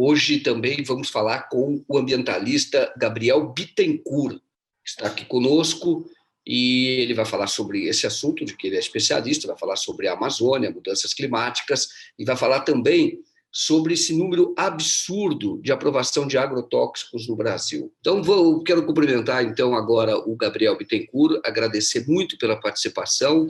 hoje também vamos falar com o ambientalista Gabriel Bittencourt, que está aqui conosco, e ele vai falar sobre esse assunto, de que ele é especialista, vai falar sobre a Amazônia, mudanças climáticas, e vai falar também sobre esse número absurdo de aprovação de agrotóxicos no Brasil. Então, quero cumprimentar, então, agora o Gabriel Bittencourt, agradecer muito pela participação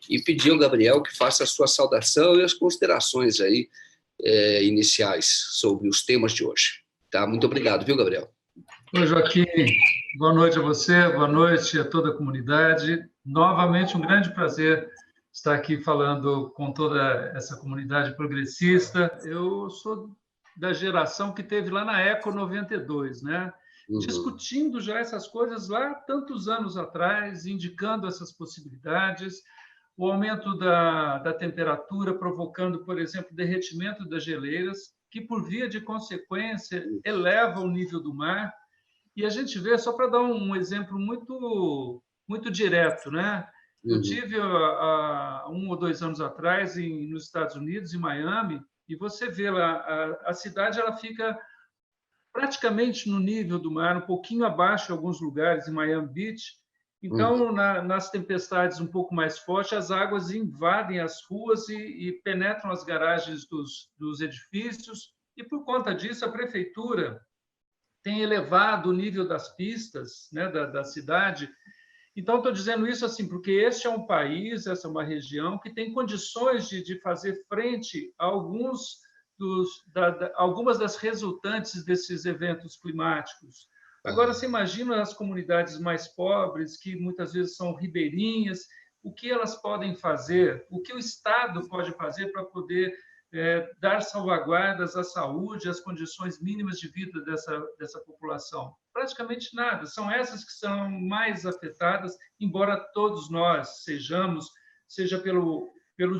e pedir ao Gabriel que faça a sua saudação e as considerações aí, iniciais sobre os temas de hoje. Tá? Muito obrigado, viu, Gabriel? Oi, Joaquim. Boa noite a você, boa noite a toda a comunidade. Novamente, um grande prazer estar aqui falando com toda essa comunidade progressista. Eu sou da geração que teve lá na Eco 92, né? Discutindo já essas coisas lá tantos anos atrás, indicando essas possibilidades, o aumento da temperatura provocando, por exemplo, derretimento das geleiras, que, por via de consequência, eleva o nível do mar. E a gente vê, só para dar um exemplo muito direto, né? Eu tive há 1 ou 2 anos atrás nos Estados Unidos, em Miami, e você vê lá, a cidade ela fica praticamente no nível do mar, um pouquinho abaixo em alguns lugares, em Miami Beach. Então, nas tempestades um pouco mais fortes, as águas invadem as ruas e penetram as garagens dos edifícios, e por conta disso a prefeitura tem elevado o nível das pistas, né, da cidade. Então, estou dizendo isso assim porque este é um país, essa é uma região que tem condições de fazer frente a algumas das resultantes desses eventos climáticos. Agora, você imagina as comunidades mais pobres, que muitas vezes são ribeirinhas, o que elas podem fazer, o que o Estado pode fazer para poder dar salvaguardas à saúde, às condições mínimas de vida dessa população? Praticamente nada. São essas que são mais afetadas, embora todos nós seja pelo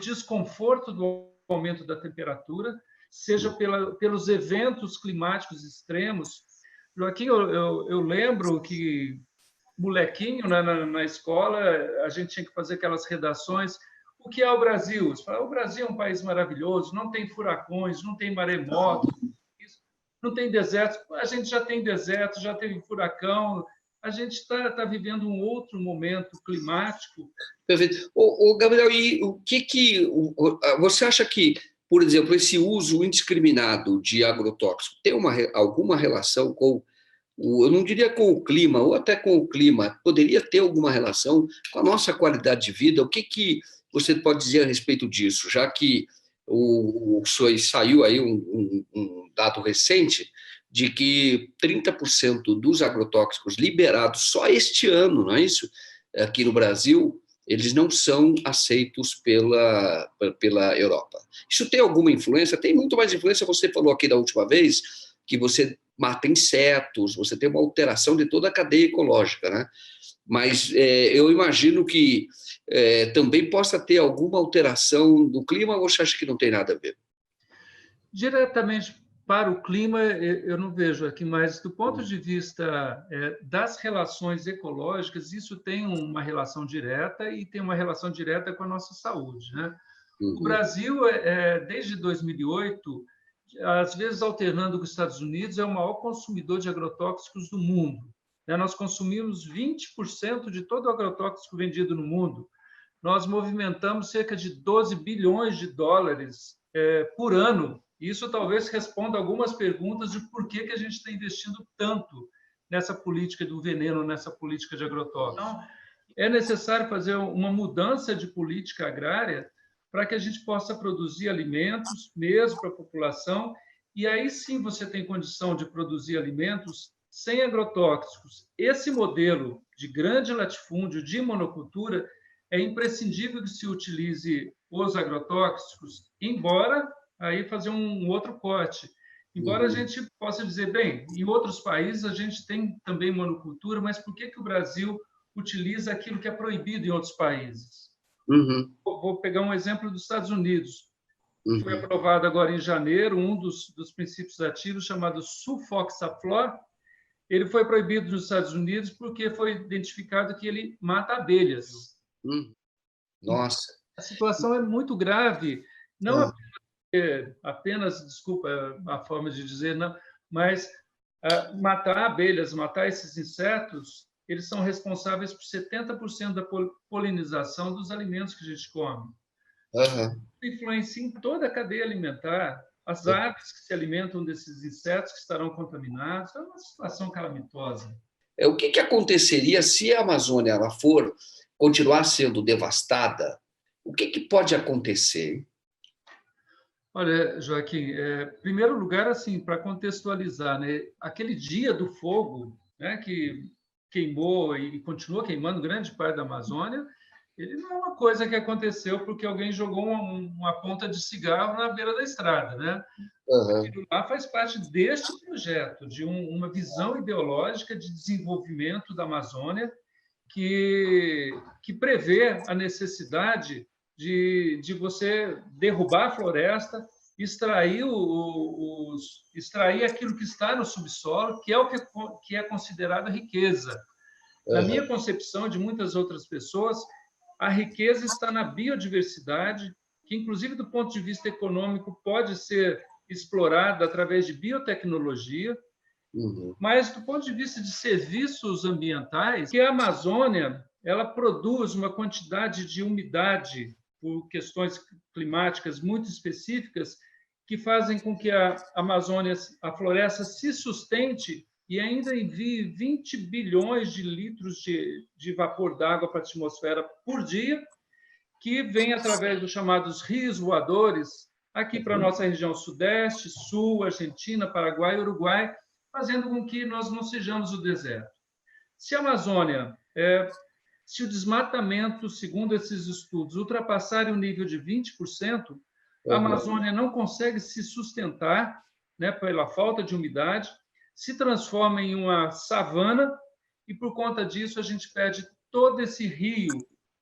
desconforto do aumento da temperatura, seja pelos eventos climáticos extremos. Joaquim, eu lembro que, molequinho, na escola, a gente tinha que fazer aquelas redações. O que é o Brasil? Você fala, o Brasil é um país maravilhoso, não tem furacões, não tem maremotos, não tem desertos. A gente já tem deserto, já teve furacão, a gente está vivendo um outro momento climático. Perfeito. Gabriel, e você acha que, por exemplo, esse uso indiscriminado de agrotóxicos tem alguma relação com, eu não diria com o clima, ou até com o clima, poderia ter alguma relação com a nossa qualidade de vida? O que você pode dizer a respeito disso, já que saiu aí um dado recente de que 30% dos agrotóxicos liberados só este ano, não é isso? Aqui no Brasil, eles não são aceitos pela Europa. Isso tem alguma influência? Tem muito mais influência. Você falou aqui da última vez que você mata insetos, você tem uma alteração de toda a cadeia ecológica, né? Mas eu imagino que também possa ter alguma alteração do clima, ou você acha que não tem nada a ver? Diretamente para o clima, eu não vejo aqui, mas do ponto de vista das relações ecológicas, isso tem uma relação direta e tem uma relação direta com a nossa saúde, né? O Brasil, desde 2008, às vezes alternando com os Estados Unidos, é o maior consumidor de agrotóxicos do mundo. Nós consumimos 20% de todo o agrotóxico vendido no mundo. Nós movimentamos cerca de 12 bilhões de dólares por ano. Isso talvez responda algumas perguntas de por que a gente está investindo tanto nessa política do veneno, nessa política de agrotóxicos. Então, é necessário fazer uma mudança de política agrária para que a gente possa produzir alimentos mesmo para a população, e aí sim você tem condição de produzir alimentos sem agrotóxicos. Esse modelo de grande latifúndio, de monocultura, é imprescindível que se utilize os agrotóxicos, embora aí fazer um outro corte. Embora a gente possa dizer, bem, em outros países a gente tem também monocultura, mas por que o Brasil utiliza aquilo que é proibido em outros países? Vou pegar um exemplo dos Estados Unidos. Foi aprovado agora em janeiro um dos princípios ativos chamado sulfoxaflor. Ele foi proibido nos Estados Unidos porque foi identificado que ele mata abelhas. Nossa. A situação é muito grave, não apenas apenas, desculpa a forma de dizer, não, mas matar abelhas, matar esses insetos, eles são responsáveis por 70% da polinização dos alimentos que a gente come. Aham. Influencia em toda a cadeia alimentar. As aves que se alimentam desses insetos que estarão contaminados, é uma situação calamitosa. O que aconteceria se a Amazônia ela for continuar sendo devastada? O que pode acontecer? Olha, Joaquim, em primeiro lugar, assim, para contextualizar, né, aquele dia do fogo, né, que queimou e continua queimando grande parte da Amazônia, ele não é uma coisa que aconteceu porque alguém jogou uma ponta de cigarro na beira da estrada, né? Uhum. Aquilo lá faz parte deste projeto, de uma visão ideológica de desenvolvimento da Amazônia que prevê a necessidade de você derrubar a floresta, extrair, extrair aquilo que está no subsolo, que é o que é considerado riqueza. Na minha concepção, de muitas outras pessoas, a riqueza está na biodiversidade, que, inclusive, do ponto de vista econômico, pode ser explorada através de biotecnologia, mas, do ponto de vista de serviços ambientais, que a Amazônia ela produz uma quantidade de umidade por questões climáticas muito específicas que fazem com que a Amazônia, a floresta, se sustente e ainda envie 20 bilhões de litros de vapor d'água para a atmosfera por dia, que vem através dos chamados rios voadores, aqui para a nossa região sudeste, sul, Argentina, Paraguai, Uruguai, fazendo com que nós não sejamos o deserto. Se a Amazônia, se o desmatamento, segundo esses estudos, ultrapassar o nível de 20%, a Amazônia não consegue se sustentar, né, pela falta de umidade, se transforma em uma savana e, por conta disso, a gente perde todo esse rio,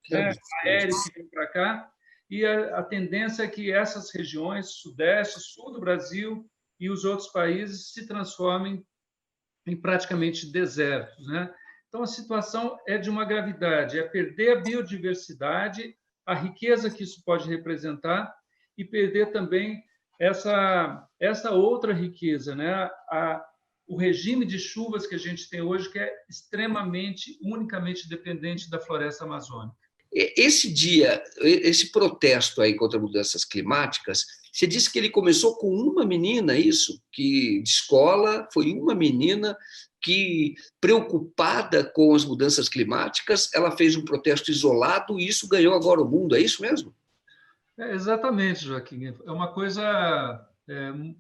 né, aéreo que vem para cá, e a tendência é que essas regiões, sudeste, sul do Brasil e os outros países, se transformem em praticamente desertos, né? Então, a situação é de uma gravidade, é perder a biodiversidade, a riqueza que isso pode representar, e perder também essa outra riqueza, né? O regime de chuvas que a gente tem hoje, que é extremamente, unicamente dependente da floresta amazônica. Esse protesto aí contra mudanças climáticas, você disse que ele começou com uma menina, isso? Que de escola, foi uma menina que, preocupada com as mudanças climáticas, ela fez um protesto isolado e isso ganhou agora o mundo, é isso mesmo? Exatamente, Joaquim. É uma coisa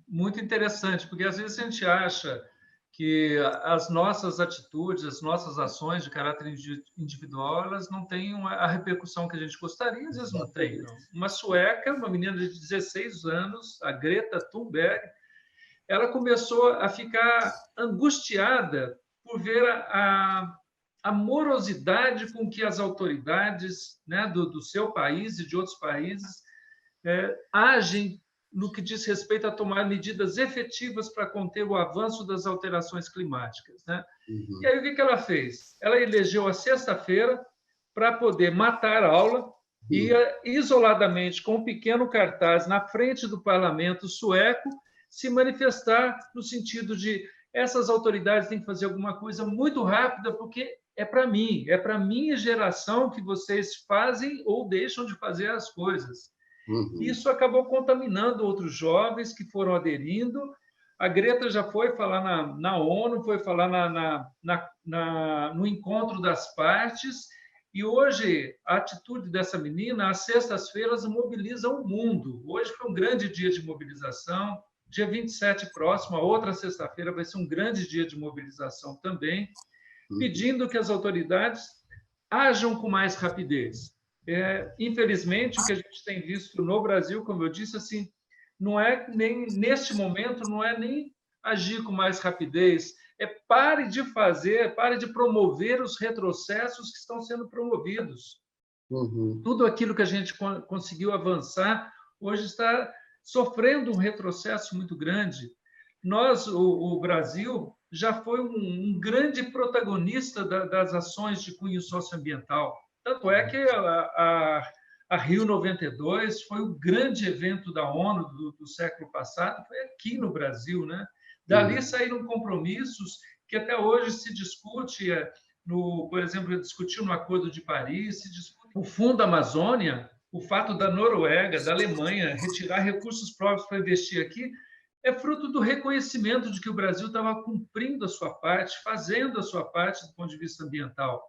muito interessante, porque às vezes a gente acha que as nossas atitudes, as nossas ações de caráter individual, elas não têm a repercussão que a gente gostaria, às vezes não tem. Não. Uma sueca, uma menina de 16 anos, a Greta Thunberg, ela começou a ficar angustiada por ver a morosidade com que as autoridades, né, do seu país e de outros países agem no que diz respeito a tomar medidas efetivas para conter o avanço das alterações climáticas, né? E aí, o que ela fez? Ela elegeu a sexta-feira para poder matar a aula e, isoladamente, com um pequeno cartaz na frente do parlamento sueco, se manifestar no sentido de essas autoridades têm que fazer alguma coisa muito rápida, porque é para mim, é para a minha geração que vocês fazem ou deixam de fazer as coisas. Isso acabou contaminando outros jovens que foram aderindo. A Greta já foi falar na ONU, foi falar no encontro das partes, e hoje a atitude dessa menina, às sextas-feiras, mobiliza o mundo. Hoje foi um grande dia de mobilização, dia 27 próximo, a outra sexta-feira, vai ser um grande dia de mobilização também, pedindo que as autoridades ajam com mais rapidez. Infelizmente, o que a gente tem visto no Brasil, como eu disse, assim, não é nem neste momento, não é nem agir com mais rapidez, pare de fazer, pare de promover os retrocessos que estão sendo promovidos. Tudo aquilo que a gente conseguiu avançar hoje está sofrendo um retrocesso muito grande. O Brasil já foi um grande protagonista das ações de cunho socioambiental. Tanto é que a a Rio 92 foi o grande evento da ONU do século passado, foi aqui no Brasil, né? Dali saíram compromissos que até hoje se discute, por exemplo, discutiu no Acordo de Paris, se discute o Fundo Amazônia, o fato da Noruega, da Alemanha retirar recursos próprios para investir aqui, é fruto do reconhecimento de que o Brasil estava cumprindo a sua parte, fazendo a sua parte do ponto de vista ambiental.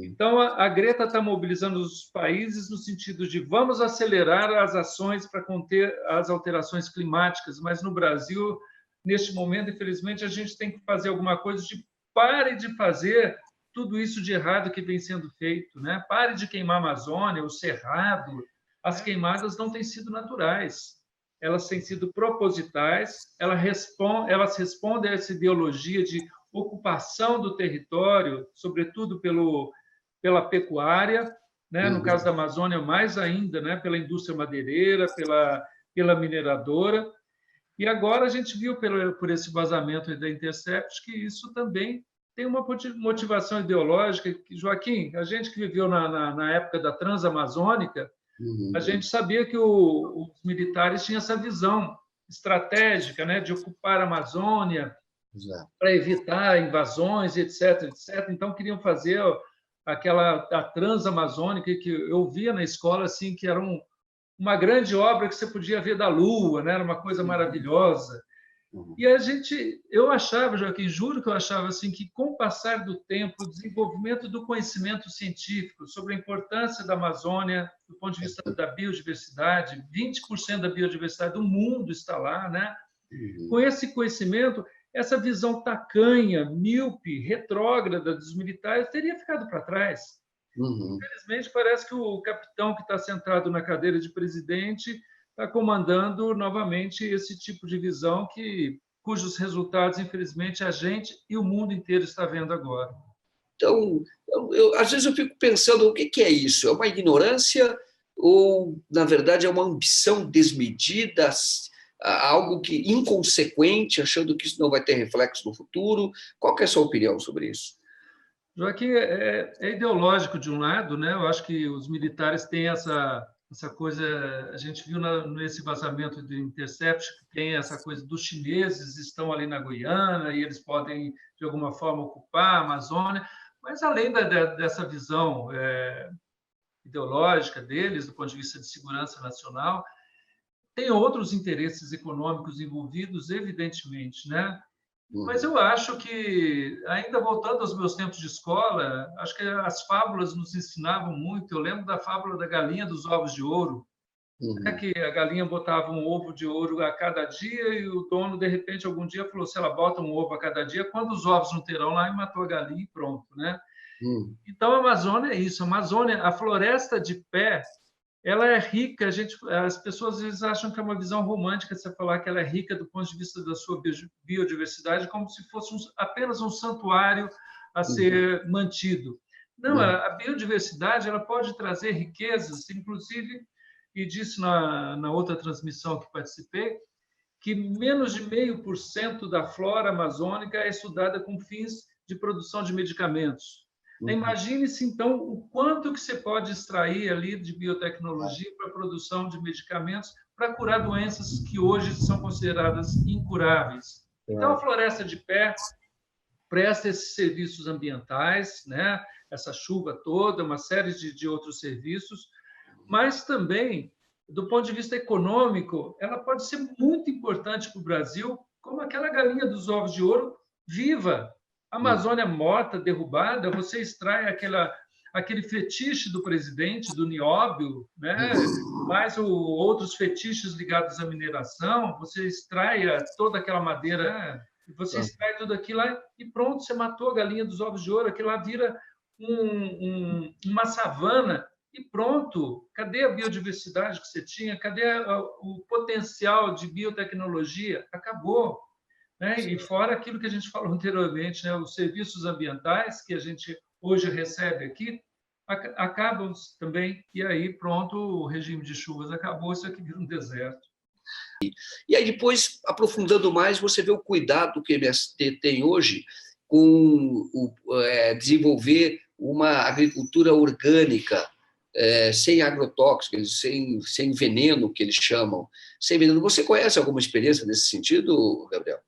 Então, a Greta está mobilizando os países no sentido de vamos acelerar as ações para conter as alterações climáticas, mas no Brasil, neste momento, infelizmente, a gente tem que fazer alguma coisa de pare de fazer tudo isso de errado que vem sendo feito, né? Pare de queimar a Amazônia, o Cerrado. As queimadas não têm sido naturais, elas têm sido propositais, elas respondem a essa ideologia de ocupação do território, sobretudo pela pecuária, né? No caso da Amazônia, mais ainda, né? Pela indústria madeireira, pela mineradora. E agora a gente viu por esse vazamento da Intercept que isso também tem uma motivação ideológica. Joaquim, a gente que viveu na época da Transamazônica, a gente sabia que os militares tinham essa visão estratégica, né? De ocupar a Amazônia, para evitar invasões, etc, etc. Então, queriam fazer a Transamazônica, que eu via na escola assim, que era uma grande obra que você podia ver da Lua, né? Era uma coisa maravilhosa. E eu achava, Joaquim, juro que eu achava assim, que com o passar do tempo, o desenvolvimento do conhecimento científico sobre a importância da Amazônia, do ponto de vista da biodiversidade, 20% da biodiversidade do mundo está lá, né? Com esse conhecimento, essa visão tacanha, míope, retrógrada dos militares teria ficado para trás. Infelizmente, parece que o capitão que está sentado na cadeira de presidente está comandando novamente esse tipo de visão cujos resultados, infelizmente, a gente e o mundo inteiro está vendo agora. Então, às vezes eu fico pensando, o que é isso? É uma ignorância ou, na verdade, é uma ambição desmedida, algo inconsequente, achando que isso não vai ter reflexo no futuro? Qual que é a sua opinião sobre isso? Joaquim, é ideológico de um lado, né? Eu acho que os militares têm essa coisa, a gente viu nesse vazamento do Intercept, que tem essa coisa dos chineses estão ali na Guiana e eles podem, de alguma forma, ocupar a Amazônia, mas além dessa visão ideológica deles, do ponto de vista de segurança nacional, tem outros interesses econômicos envolvidos, evidentemente, né? Mas eu acho que, ainda voltando aos meus tempos de escola, acho que as fábulas nos ensinavam muito. Eu lembro da fábula da galinha dos ovos de ouro, que a galinha botava um ovo de ouro a cada dia e o dono, de repente, algum dia falou, se ela bota um ovo a cada dia, quantos ovos não terão lá? E matou a galinha e pronto, né? Então, a Amazônia é isso. A Amazônia, a floresta de pé, ela é rica. As pessoas às vezes acham que é uma visão romântica você falar que ela é rica do ponto de vista da sua biodiversidade, como se fosse apenas um santuário a ser mantido. Não, a biodiversidade ela pode trazer riquezas, inclusive, e disse na outra transmissão que participei, que menos de 0,5% da flora amazônica é estudada com fins de produção de medicamentos. Imagine-se, então, o quanto que você pode extrair ali de biotecnologia para a produção de medicamentos para curar doenças que hoje são consideradas incuráveis. Então, a floresta de pé presta esses serviços ambientais, né? Essa chuva toda, uma série de outros serviços, mas também, do ponto de vista econômico, ela pode ser muito importante para o Brasil, como aquela galinha dos ovos de ouro viva. A Amazônia morta, derrubada, você extrai aquele fetiche do presidente, do nióbio, né? Mais outros fetiches ligados à mineração, você extrai toda aquela madeira, você extrai tudo aquilo lá e pronto, você matou a galinha dos ovos de ouro, aquilo lá vira uma savana e pronto. Cadê a biodiversidade que você tinha? Cadê o potencial de biotecnologia? Acabou. Né? E fora aquilo que a gente falou anteriormente, né? Os serviços ambientais que a gente hoje recebe aqui acabam também, e aí pronto, o regime de chuvas acabou, isso aqui vira um deserto. E aí depois, aprofundando mais, você vê o cuidado que o MST tem hoje com desenvolver uma agricultura orgânica sem agrotóxicos, sem veneno, que eles chamam, sem veneno. Você conhece alguma experiência nesse sentido, Gabriel?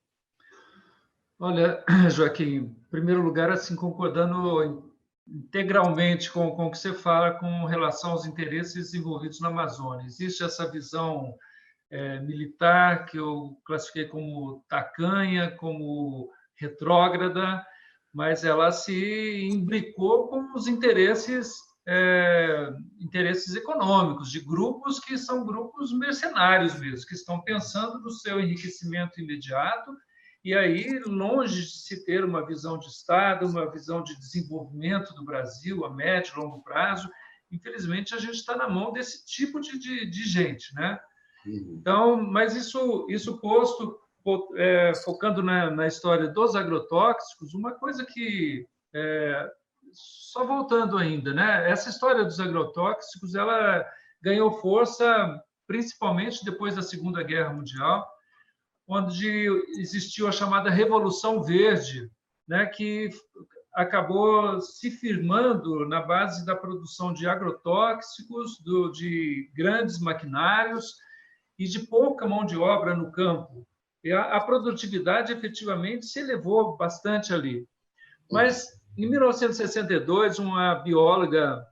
Olha, Joaquim, em primeiro lugar, assim, concordando integralmente com o que você fala com relação aos interesses envolvidos na Amazônia. Existe essa visão militar, que eu classifiquei como tacanha, como retrógrada, mas ela se imbricou com os interesses econômicos de grupos que são grupos mercenários mesmo, que estão pensando no seu enriquecimento imediato. E aí, longe de se ter uma visão de Estado, uma visão de desenvolvimento do Brasil a médio e longo prazo, infelizmente, a gente está na mão desse tipo de gente, né? Então, mas isso posto, focando na história dos agrotóxicos, uma coisa que, só voltando ainda, né? Essa história dos agrotóxicos, ela ganhou força principalmente depois da Segunda Guerra Mundial, onde existiu a chamada Revolução Verde, né, que acabou se firmando na base da produção de agrotóxicos, de grandes maquinários e de pouca mão de obra no campo. E a produtividade efetivamente se elevou bastante ali. Mas, em 1962, uma bióloga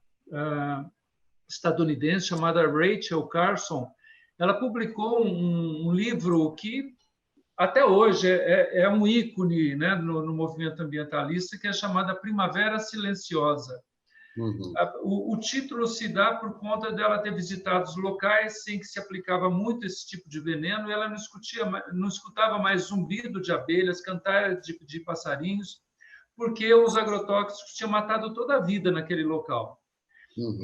estadunidense chamada Rachel Carson, ela publicou um livro que até hoje é um ícone, né, no movimento ambientalista, que é chamada Primavera Silenciosa. O título se dá por conta dela ter visitado os locais em que se aplicava muito esse tipo de veneno, e ela não escutava mais zumbido de abelhas, cantar de passarinhos, porque os agrotóxicos tinham matado toda a vida naquele local.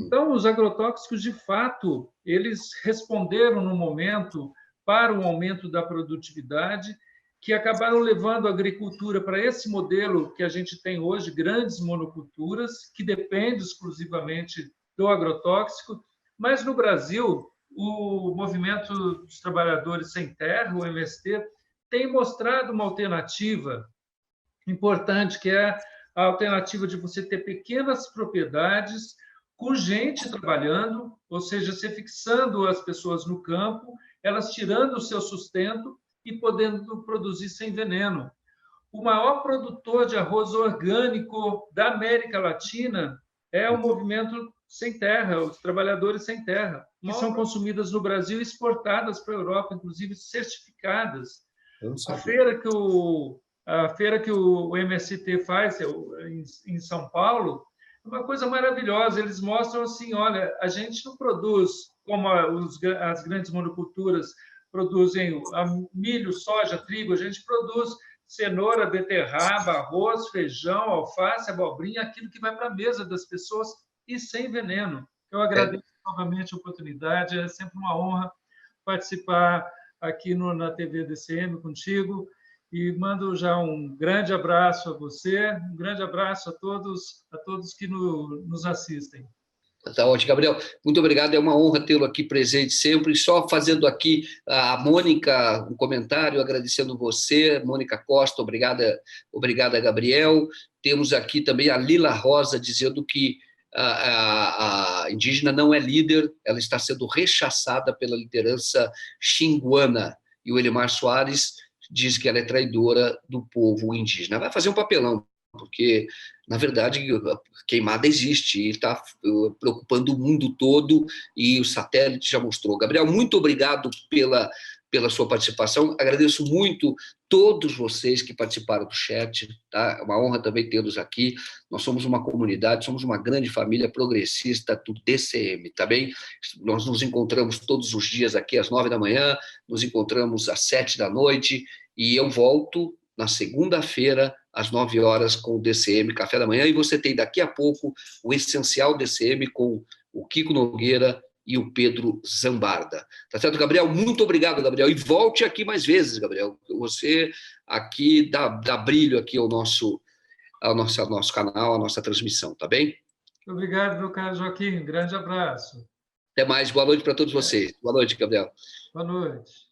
Então, os agrotóxicos, de fato, eles responderam no momento para o aumento da produtividade, que acabaram levando a agricultura para esse modelo que a gente tem hoje, grandes monoculturas, que depende exclusivamente do agrotóxico. Mas, no Brasil, o Movimento dos Trabalhadores Sem Terra, o MST, tem mostrado uma alternativa importante, que é a alternativa de você ter pequenas propriedades com gente trabalhando, ou seja, você fixando as pessoas no campo, elas tirando o seu sustento e podendo produzir sem veneno. O maior produtor de arroz orgânico da América Latina é o Movimento Sem Terra, os Trabalhadores Sem Terra, que são consumidas no Brasil e exportadas para a Europa, inclusive certificadas. A feira que o MST faz em São Paulo é uma coisa maravilhosa. Eles mostram assim, olha, a gente não produz como as grandes monoculturas produzem milho, soja, trigo, a gente produz cenoura, beterraba, arroz, feijão, alface, abobrinha, aquilo que vai para a mesa das pessoas e sem veneno. Eu agradeço novamente a oportunidade, é sempre uma honra participar aqui na TV DCM contigo, e mando já um grande abraço a você, um grande abraço a todos que nos assistem. Tá ótimo, Gabriel. Muito obrigado, é uma honra tê-lo aqui presente sempre. Só fazendo aqui a Mônica um comentário, agradecendo você, Mônica Costa, obrigada, Gabriel. Temos aqui também a Lila Rosa dizendo que a indígena não é líder, ela está sendo rechaçada pela liderança xinguana. E o Elimar Soares diz que ela é traidora do povo indígena. Vai fazer um papelão, porque, na verdade, queimada existe e está preocupando o mundo todo, e o satélite já mostrou. Gabriel, muito obrigado pela sua participação. Agradeço muito todos vocês que participaram do chat. Tá? É uma honra também tê-los aqui. Nós somos uma comunidade, somos uma grande família progressista do DCM, tá bem? Nós nos encontramos todos os dias aqui às 9 da manhã, nos encontramos às 7 da noite, e eu volto na segunda-feira, às 9 horas, com o DCM Café da Manhã, e você tem daqui a pouco o Essencial DCM com o Kiko Nogueira e o Pedro Zambarda. Tá certo, Gabriel? Muito obrigado, Gabriel. E volte aqui mais vezes, Gabriel. Você aqui dá brilho aqui ao nosso canal, à nossa transmissão, tá bem? Obrigado, meu caro Joaquim. Grande abraço. Até mais. Boa noite para todos vocês. Boa noite, Gabriel. Boa noite.